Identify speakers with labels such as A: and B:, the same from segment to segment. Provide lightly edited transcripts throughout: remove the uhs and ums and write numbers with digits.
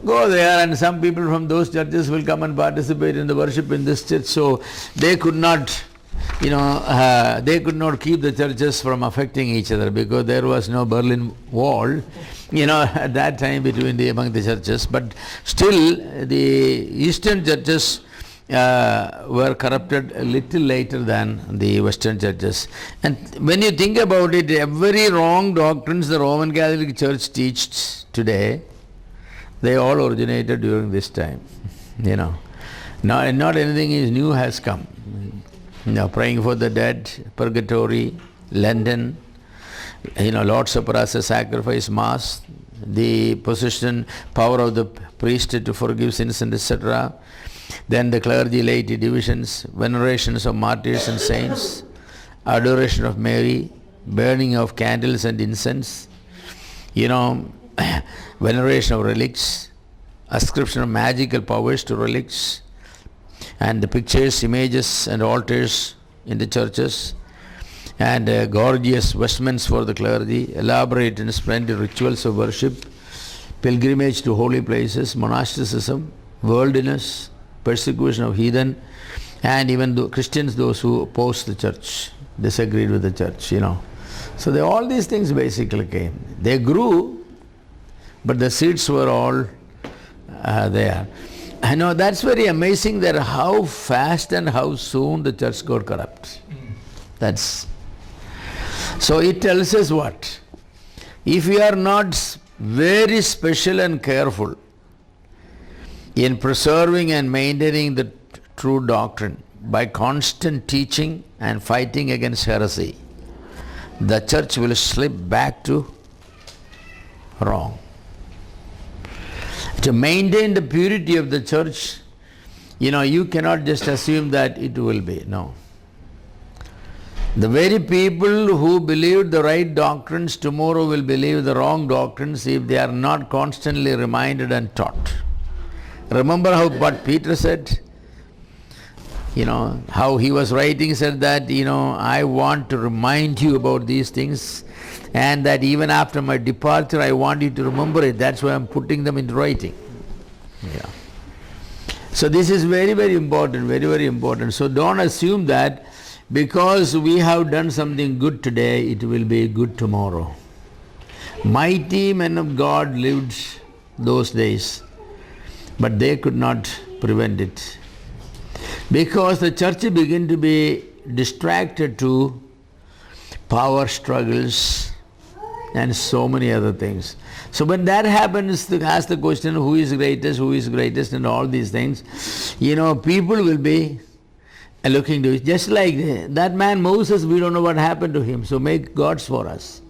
A: go there, and some people from those churches will come and participate in the worship in this church. So they could not, they could not keep the churches from affecting each other because there was no Berlin Wall, at that time among the churches. But still, the Eastern churches were corrupted a little later than the Western churches. And when you think about it, every wrong doctrines the Roman Catholic Church teaches today, they all originated during this time. Not anything is new has come. Praying for the dead, purgatory, Lenten, Lord's Supper as a sacrifice, Mass, the possession power of the priest to forgive sins, and etc. Then the clergy laity divisions, venerations of martyrs and saints, adoration of Mary, burning of candles and incense, veneration of relics, ascription of magical powers to relics, and the pictures, images and altars in the churches, and gorgeous vestments for the clergy, elaborate and splendid rituals of worship, pilgrimage to holy places, monasticism, worldliness, persecution of heathen, and even the Christians, those who opposed the church, disagreed with the church, So all these things basically came. They grew, but the seeds were all there. I know that's very amazing that how fast and how soon the church got corrupt. So it tells us what? If we are not very special and careful in preserving and maintaining the true doctrine by constant teaching and fighting against heresy, the church will slip back to wrong. To maintain the purity of the church, you cannot just assume that it will be. No. The very people who believe the right doctrines tomorrow will believe the wrong doctrines if they are not constantly reminded and taught. Remember what Peter said? How he was writing, said that, I want to remind you about these things, and that even after my departure I want you to remember it. That's why I'm putting them into writing. So this is very, very important, very, very important. So don't assume that because we have done something good today, it will be good tomorrow. Mighty men of God lived those days, but they could not prevent it. Because the church began to be distracted to power struggles and so many other things. So when that happens, ask the question, who is greatest and all these things, people will be looking to it. Just like that man Moses, we don't know what happened to him, so make gods for us.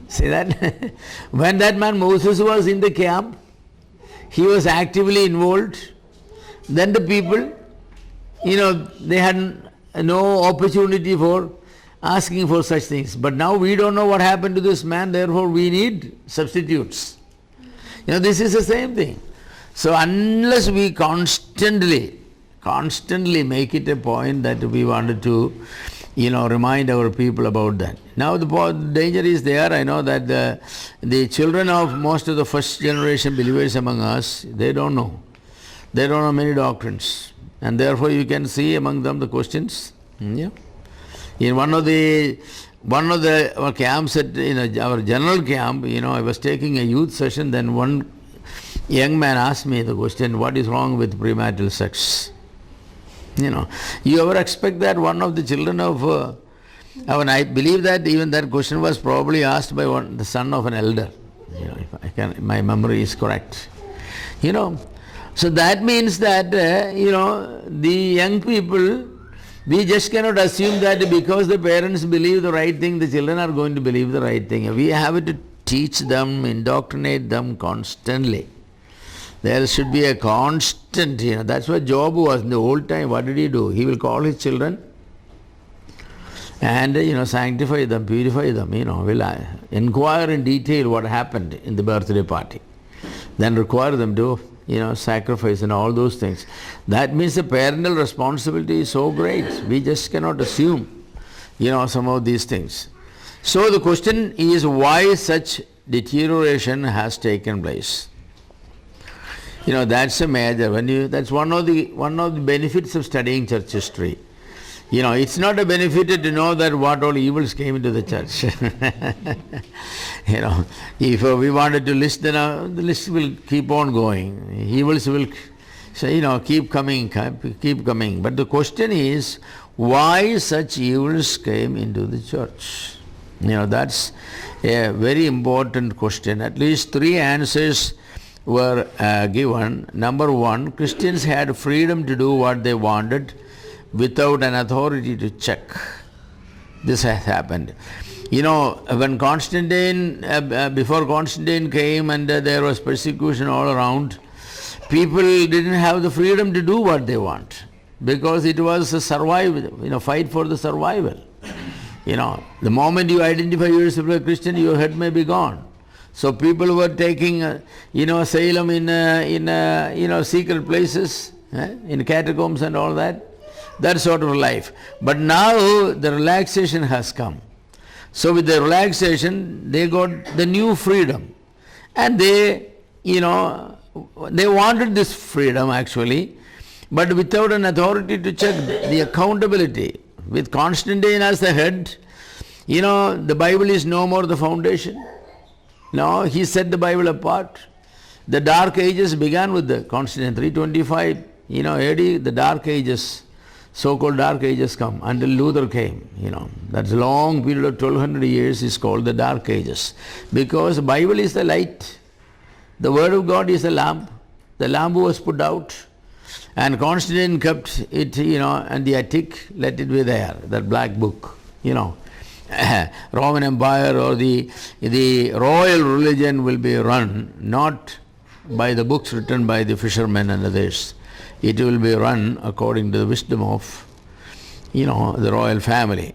A: See that? When that man Moses was in the camp, he was actively involved, then the people, they had no opportunity for asking for such things. But now we don't know what happened to this man, therefore we need substitutes. This is the same thing. So unless we constantly make it a point that we wanted to, remind our people about that. Now the danger is there. I know that the children of most of the first generation believers among us, they don't know. They don't know many doctrines. And therefore you can see among them the questions. In one of the our camps at our general camp, I was taking a youth session, then one young man asked me the question, what is wrong with premarital sex? You ever expect that one of the children of, I believe that even that question was probably asked by the son of an elder, if my memory is correct. So that means that, the young people, we just cannot assume that because the parents believe the right thing, the children are going to believe the right thing. We have to teach them, indoctrinate them constantly. There should be a constant, that's what Job was in the old time. What did he do? He will call his children and, sanctify them, purify them, will inquire in detail what happened in the birthday party. Then require them to, sacrifice and all those things. That means the parental responsibility is so great. We just cannot assume, some of these things. So the question is why such deterioration has taken place. That's a major. That's one of the benefits of studying church history. It's not a benefit to know that what all evils came into the church. If we wanted to list, then the list will keep on going. Evils will, keep coming. But the question is, why such evils came into the church? That's a very important question. At least 3 answers were given. Number 1, Christians had freedom to do what they wanted without an authority to check. This has happened. When Constantine, before Constantine came and there was persecution all around, people didn't have the freedom to do what they want because it was a survival, fight for the survival. The moment you identify yourself as a Christian, your head may be gone. So people were taking, asylum in secret places, in catacombs and all that. That sort of life. But now the relaxation has come. So with the relaxation, they got the new freedom. And they wanted this freedom actually, but without an authority to check the accountability. With Constantine as the head, the Bible is no more the foundation. No, he set the Bible apart. The Dark Ages began with the Constantine, 325, AD, the Dark Ages. So-called Dark Ages come until Luther came. That's a long period of 1200 years is called the Dark Ages. Because the Bible is the light. The Word of God is the lamp. The lamp was put out. And Constantine kept it, and the attic, let it be there, that black book. Roman Empire or the royal religion will be run not by the books written by the fishermen and others. It will be run according to the wisdom of, the royal family,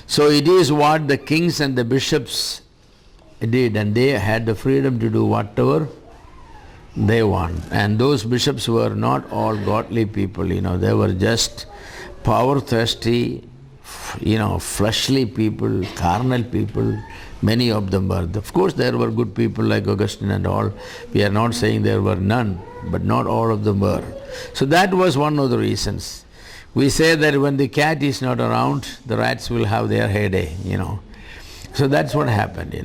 A: So it is what the kings and the bishops did, and they had the freedom to do whatever they want. And those bishops were not all godly people, they were just power-thirsty, fleshly people, carnal people. Many of them were. Of course, there were good people like Augustine and all. We are not saying there were none, but not all of them were. So that was one of the reasons. We say that when the cat is not around, the rats will have their heyday, So that's what happened,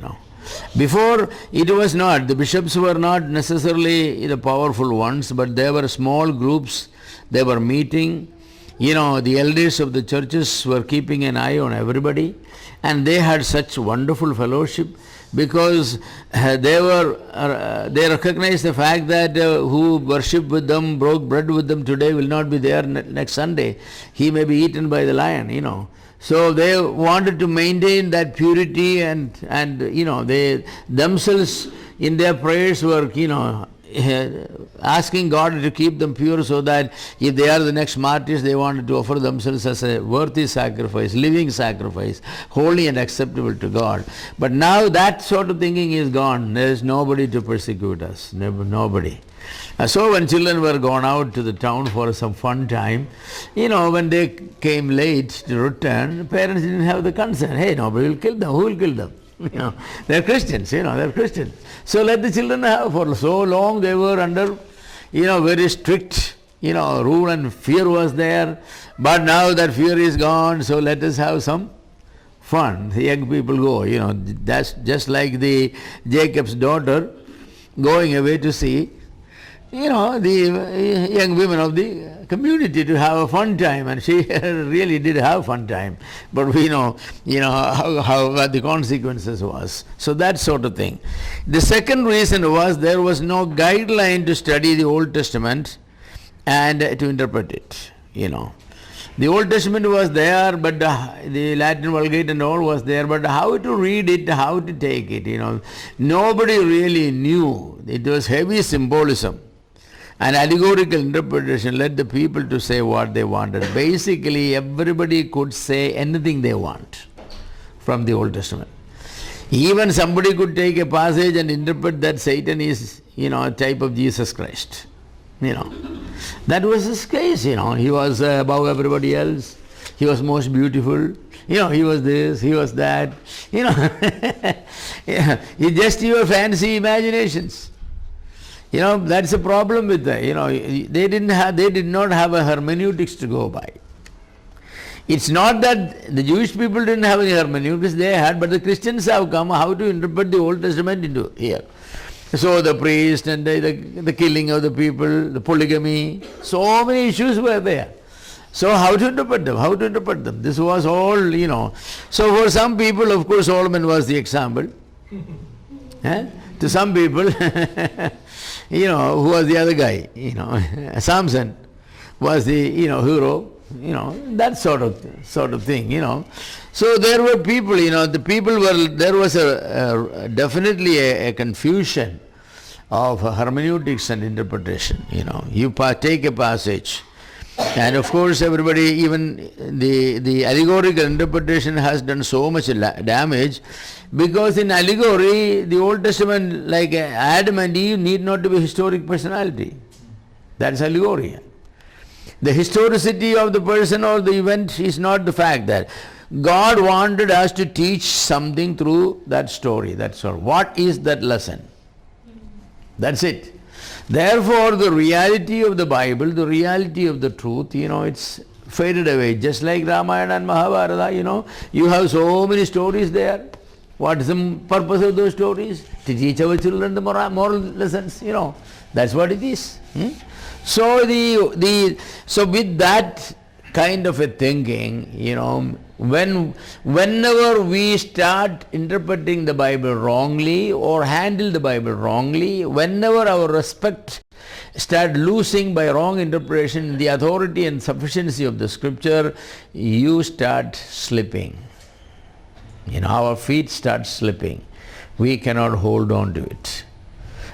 A: Before, it was not. The bishops were not necessarily the powerful ones, but they were small groups. They were meeting. The elders of the churches were keeping an eye on everybody, and they had such wonderful fellowship because they recognized the fact that who worshipped with them, broke bread with them today will not be there next Sunday. He may be eaten by the lion, So they wanted to maintain that purity and they themselves in their prayers were, asking God to keep them pure so that if they are the next martyrs, they wanted to offer themselves as a worthy sacrifice, living sacrifice, holy and acceptable to God. But now that sort of thinking is gone. There is nobody to persecute us, nobody. So when children were gone out to the town for some fun time, when they came late to return, the parents didn't have the concern. Hey, nobody will kill them. Who will kill them? They're Christians, they're Christians. So let the children have. For so long they were under, very strict, rule and fear was there. But now that fear is gone, so let us have some fun. The young people go, that's just like the Jacob's daughter going away to see, the young women of the community to have a fun time, and she really did have fun time. But we know, how what the consequences was. So that sort of thing. The second reason was there was no guideline to study the Old Testament and to interpret it, The Old Testament was there, but the Latin Vulgate and all was there, but how to read it, how to take it, nobody really knew. It was heavy symbolism. And allegorical interpretation led the people to say what they wanted. Basically, everybody could say anything they want from the Old Testament. Even somebody could take a passage and interpret that Satan is, a type of Jesus Christ. That was his case, He was above everybody else. He was most beautiful. He was this, he was that. It's just your fancy imaginations. That's a problem with that. They did not have a hermeneutics to go by. It's not that the Jewish people didn't have any hermeneutics, they had, but the Christians have come how to interpret the Old Testament into here. So the priest and the killing of the people, the polygamy, so many issues were there. So how to interpret them? How to interpret them? This was all, So for some people, of course, Solomon was the example. To some people, who was the other guy? Samson was the, hero. That sort of thing. So there were people, there was definitely a confusion of hermeneutics and interpretation. You take a passage, and of course everybody, even the allegorical interpretation has done so much damage, because in allegory, the Old Testament, like Adam and Eve, need not to be historic personality. That's allegory. The historicity of the person or the event is not the fact that God wanted us to teach something through that story. That's all. What is that lesson? That's it. Therefore, the reality of the Bible, the reality of the truth, it's faded away. Just like Ramayana and Mahabharata, you have so many stories there. What is the purpose of those stories? To teach our children the moral lessons, That's what it is. So so with that kind of a thinking, whenever we start interpreting the Bible wrongly or handle the Bible wrongly, whenever our respect start losing by wrong interpretation the authority and sufficiency of the scripture, you start slipping. Our feet start slipping. We cannot hold on to it.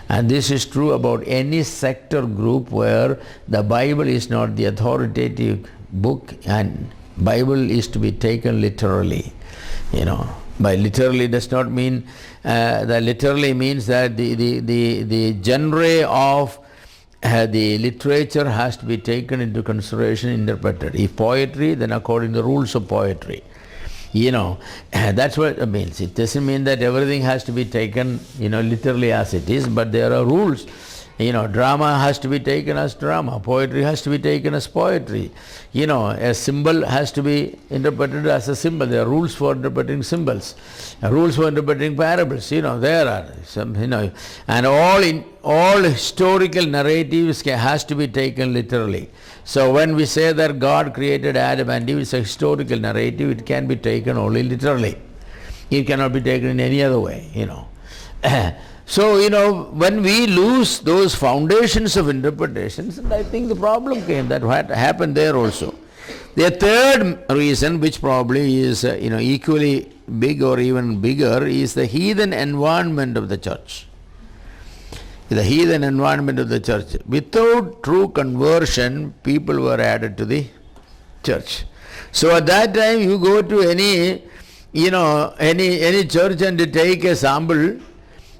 A: And this is true about any sect or group where the Bible is not the authoritative book and Bible is to be taken literally. By literally does not mean, that literally means that the genre of the literature has to be taken into consideration, interpreted. If poetry, then according to the rules of poetry. That's what it means. It doesn't mean that everything has to be taken, literally as it is, but there are rules. Drama has to be taken as drama. Poetry has to be taken as poetry. A symbol has to be interpreted as a symbol. There are rules for interpreting symbols, rules for interpreting parables. There are some, and all historical narratives has to be taken literally. So when we say that God created Adam and Eve, it's a historical narrative, it can be taken only literally. It cannot be taken in any other way, So, when we lose those foundations of interpretations, and I think the problem came, that what happened there also. The third reason, which probably is, equally big or even bigger, is the heathen environment of the church. The heathen environment of the church. Without true conversion, people were added to the church. So at that time, you go to any church and take a sample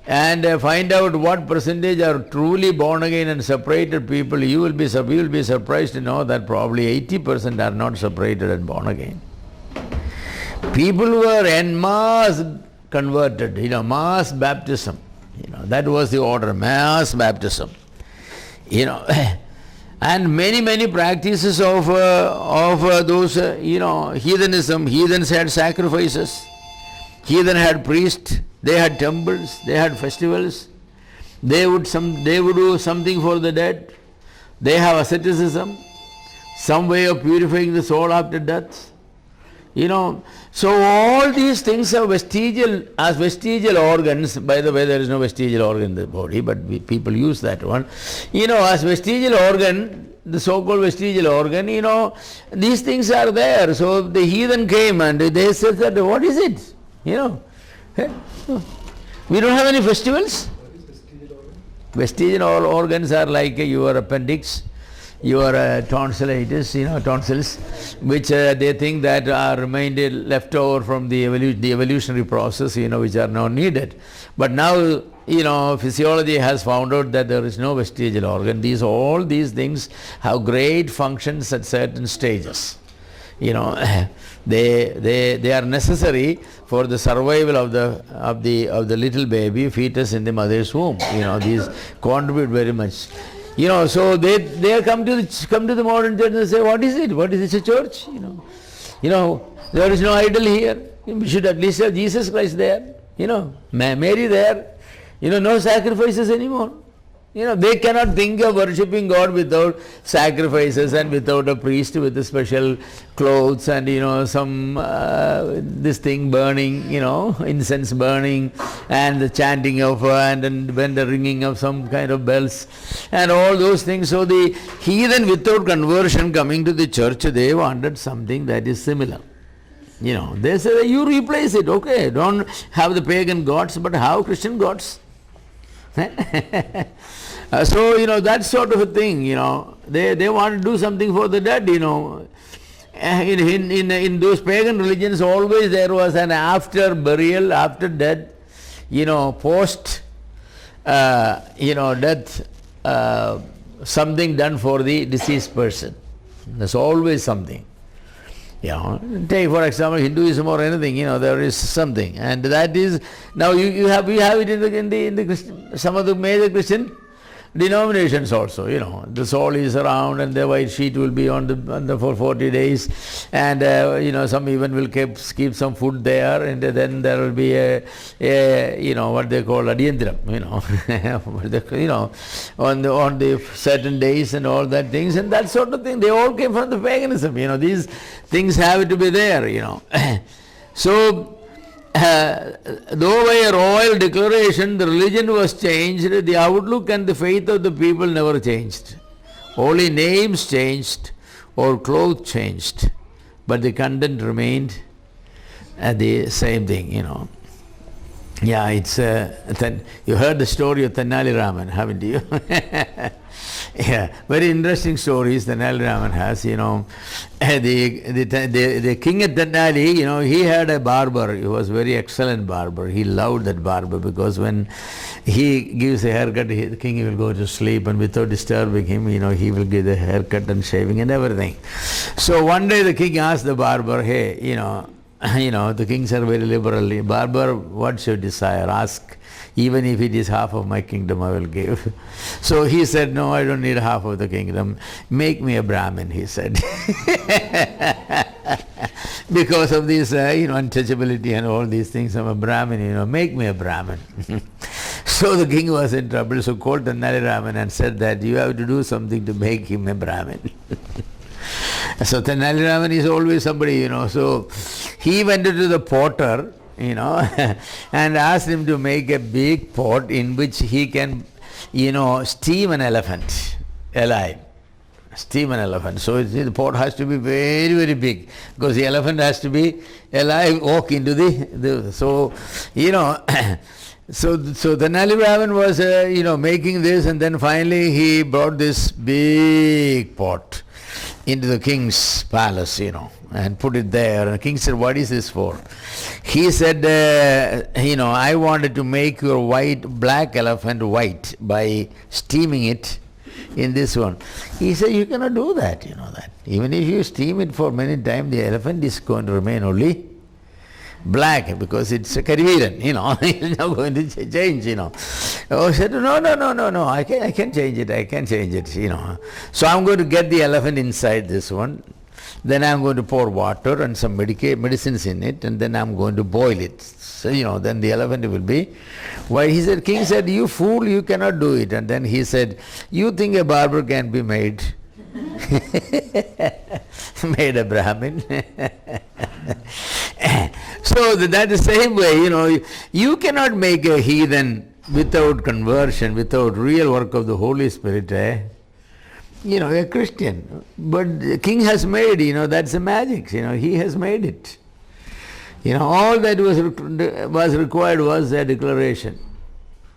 A: and find out what percentage are truly born again and separated people. You will be surprised to know that probably 80% are not separated and born again. People were en masse converted, mass baptism. That was the order, mass baptism. And many practices of those, heathenism. Heathens had sacrifices. Heathen had priests. They had temples. They had festivals. They would do something for the dead. They have asceticism, some way of purifying the soul after death. So all these things are vestigial organs. By the way, there is no vestigial organ in the body, but people use that one. As vestigial organ, the so-called vestigial organ, these things are there. So the heathen came and they said that, what is it? We don't have any festivals. Vestigial organs are like your appendix, your tonsillitis, tonsils, which they think that are remained left over from the evolutionary process, which are now needed. But now, physiology has found out that there is no vestigial organ. All these things have great functions at certain stages. they are necessary for the survival of the little baby fetus in the mother's womb. These contribute very much. So they come to the modern church and say, what is it? What is this, a church? There is no idol here. We should at least have Jesus Christ there. Mary there. No sacrifices anymore. They cannot think of worshipping God without sacrifices and without a priest with the special clothes and some this thing burning, incense burning, and the chanting of and when the ringing of some kind of bells and all those things. So the heathen without conversion coming to the church, they wanted something that is similar. They say, you replace it, okay, don't have the pagan gods but have Christian gods. So, that sort of a thing, they want to do something for the dead, In those pagan religions, always there was an after burial, after death, post, death, something done for the deceased person. There's always something. Take for example Hinduism or anything, there is something, and that is now we have it in the Christian, some of the major Christian denominations also. The soul is around and the white sheet will be on the for 40 days, and some even will keep some food there, and then there will be a what they call adiyantram, on the certain days and all that things and that sort of thing. They all came from the paganism. These things have to be there. So though by a royal declaration the religion was changed, the outlook and the faith of the people never changed. Only names changed or clothes changed, but the content remained the same thing. Yeah, it's you heard the story of Tenali Raman, haven't you? Yeah, very interesting stories Tenali Raman has. The king at Tenali, he had a barber. He was very excellent barber. He loved that barber because when he gives a haircut, the king will go to sleep, and without disturbing him, he will give the haircut and shaving and everything. So one day the king asked the barber, hey, the kings are very liberal. Barber, what's your desire? Ask. Even if it is half of my kingdom, I will give. So he said, no, I don't need half of the kingdom. Make me a Brahmin, he said. Because of this, untouchability and all these things, I'm a Brahmin, make me a Brahmin. So the king was in trouble, so called Tenali Raman and said that you have to do something to make him a Brahmin. So Tenali Raman is always somebody, so he went to the potter, and asked him to make a big pot in which he can, steam an elephant alive. Steam an elephant. So the pot has to be very, very big because the elephant has to be alive, walk into so Tenali Raman was, making this, and then finally he brought this big pot into the king's palace, and put it there. And the king said, what is this for? He said, I wanted to make your black elephant white by steaming it in this one. He said, you cannot do that, that. Even if you steam it for many times, the elephant is going to remain only black because it's a Caribbean, it's not going to change, Oh, he said, no, I can change it, So I'm going to get the elephant inside this one. Then I'm going to pour water and some medicines in it, and then I'm going to boil it. So, then the elephant will be white. King said, you fool, you cannot do it. And then he said, you think a barber can be made? Made a Brahmin. So that the same way, you cannot make a heathen without conversion, without real work of the Holy Spirit, a Christian. But the king has made, that's the magic, he has made it. All that was required was a declaration,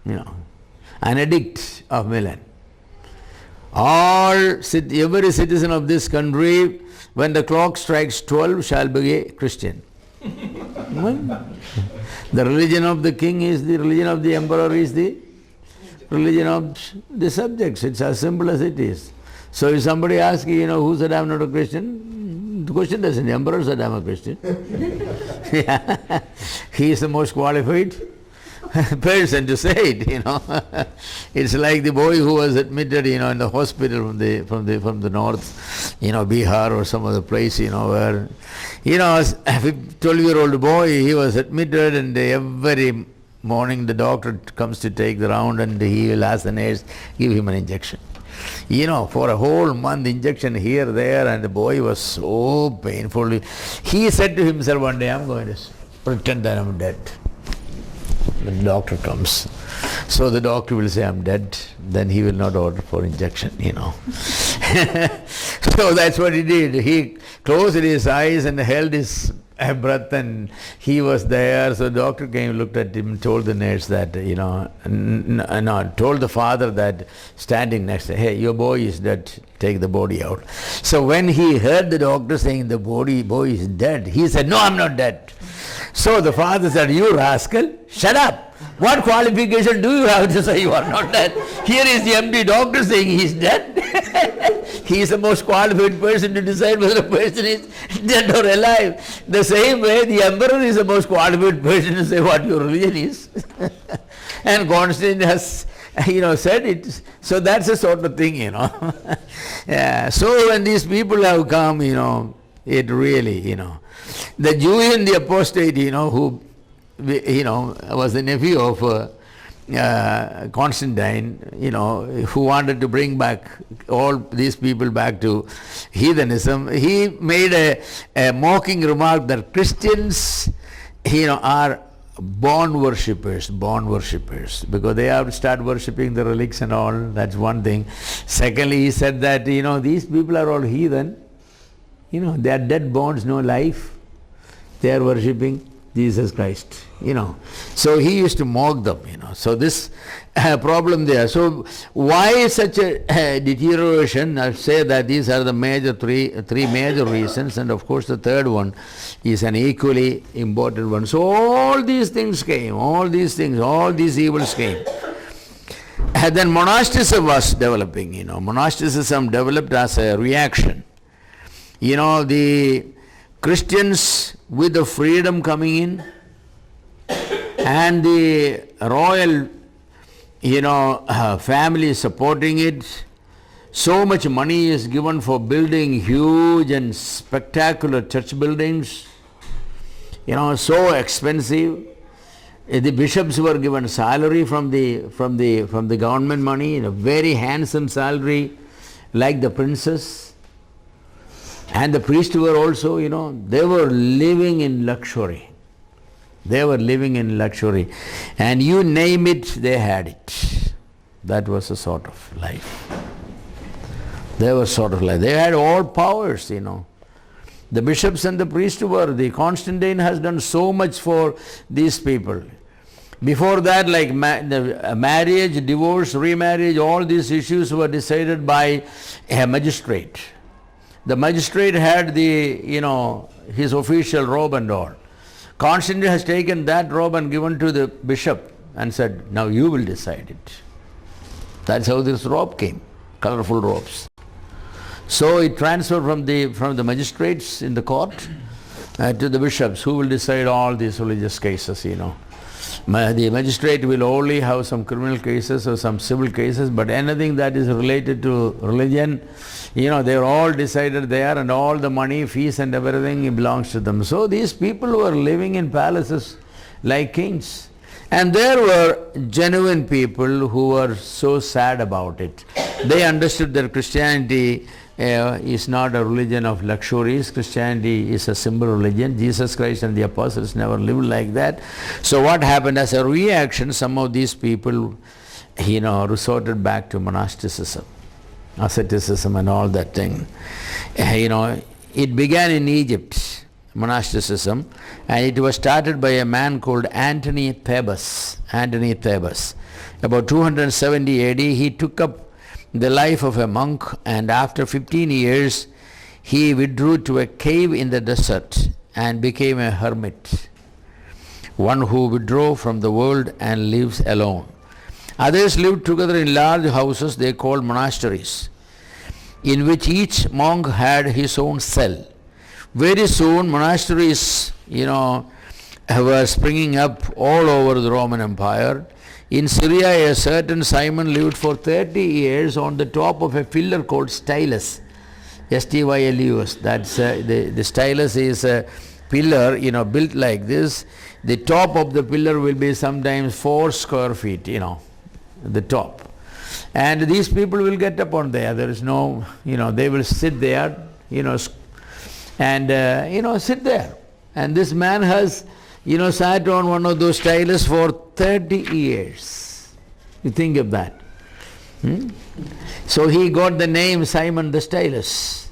A: an edict of Milan. Every citizen of this country, when the clock strikes 12, shall be a Christian. The religion of the king is the religion of the emperor, is the religion of the subjects. It's as simple as it is. So if somebody asks you, who said I'm not a Christian, The question doesn't. The emperor said, I'm a Christian. Yeah. He is the most qualified person to say it, It's like the boy who was admitted, in the hospital from the north, Bihar or some other place, where, a 12-year-old boy, he was admitted, and every morning the doctor comes to take the round, and he will ask the nurse, give him an injection. For a whole month, injection here, there, and the boy was so painful. He said to himself one day, I'm going to pretend that I'm dead. The doctor comes. So the doctor will say, I'm dead. Then he will not order for injection, So that's what he did. He closed his eyes and held his breath, and he was there. So the doctor came, looked at him, told the nurse that, told the father that standing next to him, hey, your boy is dead, take the body out. So when he heard the doctor saying the boy is dead, he said, no, I'm not dead. So the father said, you rascal, shut up. What qualification do you have to say you are not dead? Here is the MD doctor saying he is dead. He is the most qualified person to decide whether a person is dead or alive. The same way, the emperor is the most qualified person to say what your religion is. And Constantine has, said it. So that's the sort of thing, Yeah. So when these people have come, it really, the Jew and the apostate, who, was the nephew of Constantine, who wanted to bring back all these people back to heathenism. He made a mocking remark that Christians, are born worshippers, because they have to start worshipping the relics and all. That's one thing. Secondly, he said that, these people are all heathen. They are dead bones, no life. They are worshipping Jesus Christ, So he used to mock them, So this problem there. So why such a deterioration? I'll say that these are the three major reasons, and of course the third one is an equally important one. So all these things came, all these evils came. And then monasticism was developing, Monasticism developed as a reaction. The Christians with the freedom coming in and the royal, family supporting it. So much money is given for building huge and spectacular church buildings, so expensive. The bishops were given salary from the government money, a very handsome salary, like the princes. And the priests were also, they were living in luxury. And you name it, they had it. That was a sort of life. They had all powers, The bishops and the priests the Constantine has done so much for these people. Before that, like marriage, divorce, remarriage, all these issues were decided by a magistrate. The magistrate had his official robe and all. Constantine has taken that robe and given to the bishop and said, now you will decide it. That's how this robe came, colorful robes. So it transferred from the magistrates in the court to the bishops, who will decide all these religious cases, The magistrate will only have some criminal cases or some civil cases, but anything that is related to religion, they're all decided there, and all the money, fees and everything belongs to them. So these people were living in palaces like kings. And there were genuine people who were so sad about it. They understood that Christianity is not a religion of luxuries. Christianity is a simple religion. Jesus Christ and the apostles never lived like that. So what happened? As a reaction, some of these people, resorted back to monasticism, asceticism and all that thing. It began in Egypt, monasticism, and it was started by a man called Anthony Thebes. About 270 AD, he took up the life of a monk, and after 15 years he withdrew to a cave in the desert and became a hermit, one who withdrew from the world and lives alone. Others lived together in large houses they called monasteries, in which each monk had his own cell, Very soon monasteries, were springing up all over the Roman Empire. In Syria, a certain Simon lived for 30 years on the top of a pillar called Stylus. Stylus. That's the stylus is a pillar, built like this. The top of the pillar will be sometimes 4 square feet, the top. And these people will get up on there. There is no, they will sit there, and sit there. And this man has, sat on one of those stylus for 30 years. You think of that. So he got the name Simon the Stylus.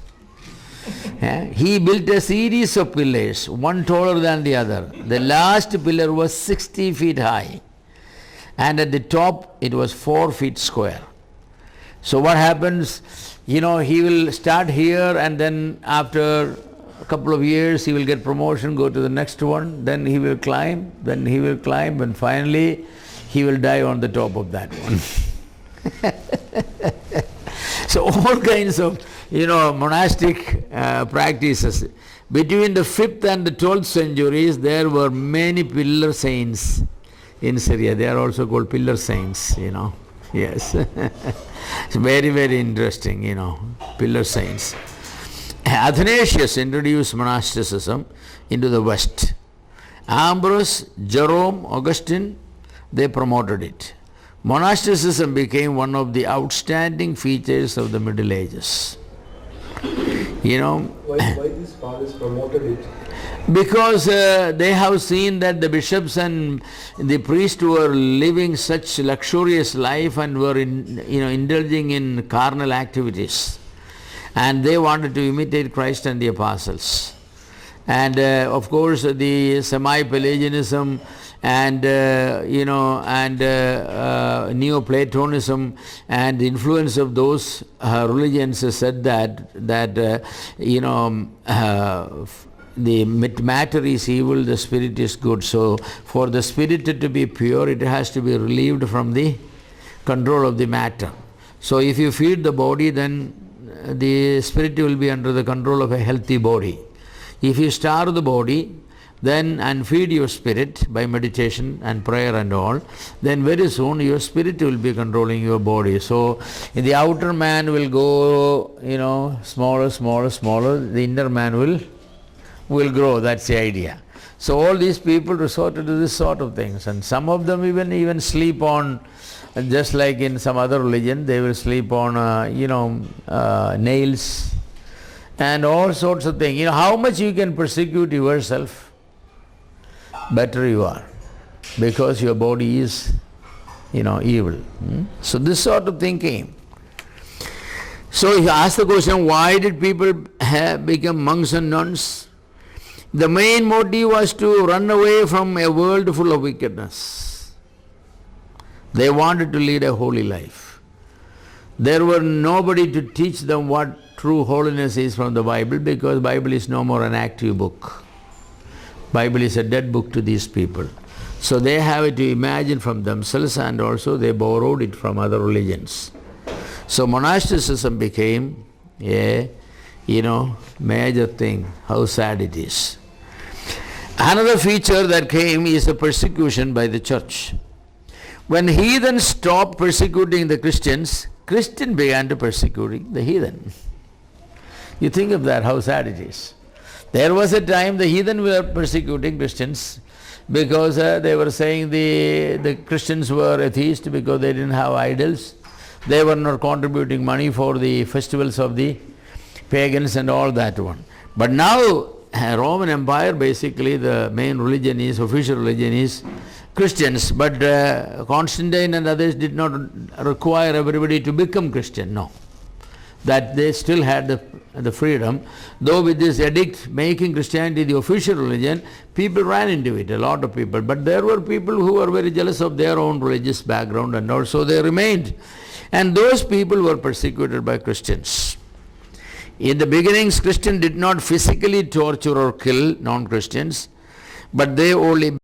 A: He built a series of pillars, one taller than the other. The last pillar was 60 feet high, and at the top it was 4 feet square. So what happens, he will start here, and then after a couple of years he will get promotion, go to the next one, then he will climb, and finally he will die on the top of that one. So all kinds of, monastic practices. Between the 5th and the 12th centuries, there were many pillar saints in Syria. They are also called pillar saints, Yes. It's very, very interesting, pillar saints. Athanasius introduced monasticism into the West. Ambrose, Jerome, Augustine, they promoted it. Monasticism became one of the outstanding features of the Middle Ages.
B: Why these fathers promoted it?
A: Because they have seen that the bishops and the priests were living such luxurious life and were indulging in carnal activities, and they wanted to imitate Christ and the apostles. And of course the semi-Pelagianism and Neoplatonism and the influence of those religions said that the matter is evil, the spirit is good. So for the spirit to be pure, it has to be relieved from the control of the matter. So if you feed the body, then the spirit will be under the control of a healthy body. If you starve the body, then and feed your spirit by meditation and prayer and all, then very soon your spirit will be controlling your body. So the outer man will go, smaller, the inner man will grow. That's the idea. So all these people resorted to this sort of things, and some of them even sleep on, just like in some other religion, they will sleep on nails and all sorts of things. How much you can persecute yourself, better you are, because your body is evil. So this sort of thing came. So he asked the question, why did people become monks and nuns? The main motive was to run away from a world full of wickedness. They wanted to lead a holy life. There were nobody to teach them what true holiness is from the Bible, because Bible is no more an active book. Bible is a dead book to these people. So they have to imagine from themselves, and also they borrowed it from other religions. So monasticism became a major thing. How sad it is. Another feature that came is the persecution by the church. When heathens stopped persecuting the Christians, Christians began to persecute the heathen. You think of that, how sad it is. There was a time the heathen were persecuting Christians because they were saying the Christians were atheists because they didn't have idols. They were not contributing money for the festivals of the pagans and all that one. But now Roman Empire, basically the main religion is, official religion is Christians, but Constantine and others did not require everybody to become Christian, no. That they still had the freedom. Though with this edict making Christianity the official religion, people ran into it, a lot of people. But there were people who were very jealous of their own religious background, and also they remained. And those people were persecuted by Christians. In the beginnings, Christians did not physically torture or kill non-Christians, but they only